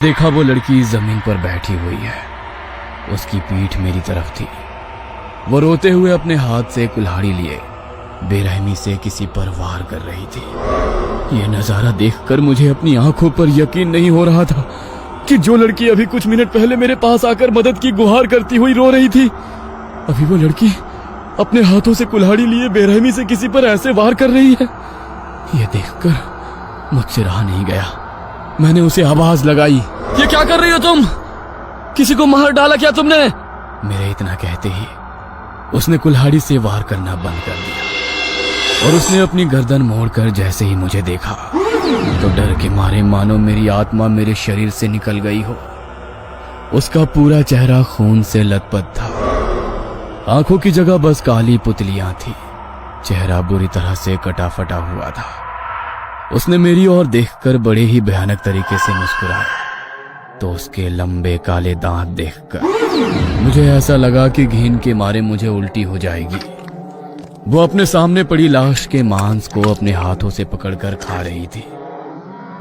देखा वो लड़की जमीन पर बैठी हुई है। उसकी पीठ मेरी तरफ थी। वो रोते हुए अपने हाथ से कुल्हाड़ी लिए बेरहमी से किसी पर वार कर रही थी। यह नजारा देखकर मुझे अपनी आंखों पर यकीन नहीं हो रहा था कि जो लड़की अभी कुछ मिनट पहले मेरे पास आकर मदद की गुहार करती हुई रो रही थी, अभी वो लड़की अपने हाथों से कुल्हाड़ी लिए बेरहमी से किसी पर ऐसे वार कर रही है। यह देखकर मुझसे रहा नहीं गया। मैंने उसे आवाज लगाई, ये क्या कर रही हो तुम? किसी को मार डाला क्या तुमने? मेरे इतना कहते ही उसने कुल्हाड़ी से वार करना बंद कर दिया और उसने अपनी गर्दन मोड़कर जैसे ही मुझे देखा तो डर के मारे मानो मेरी आत्मा मेरे शरीर से निकल गई हो। उसका पूरा चेहरा खून से लथपथ था। आंखों की जगह बस काली पुतलियां थी। चेहरा बुरी तरह से कटा फटा हुआ था। उसने मेरी ओर देखकर बड़े ही भयानक तरीके से मुस्कुराया तो उसके लंबे काले दांत देखकर मुझे ऐसा लगा कि घिन के मारे मुझे उल्टी हो जाएगी। वो अपने सामने पड़ी लाश के मांस को अपने हाथों से पकड़कर खा रही थी।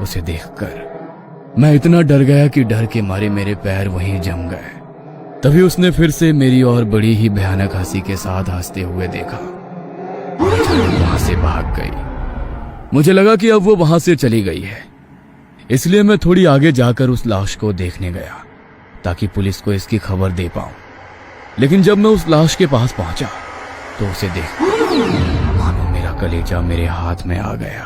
उसे देखकर मैं इतना डर गया कि डर के मारे मेरे पैर वहीं जम गए। तभी उसने फिर से मेरी ओर बड़ी ही भयानक हंसी के साथ हंसते हुए देखा और अचानक वहां से भाग गई। मुझे लगा कि अब वो वहां से चली गई है, इसलिए मैं थोड़ी आगे जाकर उस लाश को देखने गया ताकि पुलिस को इसकी खबर दे पाऊं। लेकिन जब मैं उस लाश के पास पहुंचा तो उसे देख मानो मेरा कलेजा मेरे हाथ में आ गया।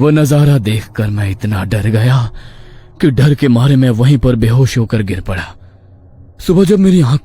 वो नजारा देखकर मैं इतना डर गया कि डर के मारे मैं वहीं पर बेहोश होकर गिर पड़ा। सुबह जब मेरी आंख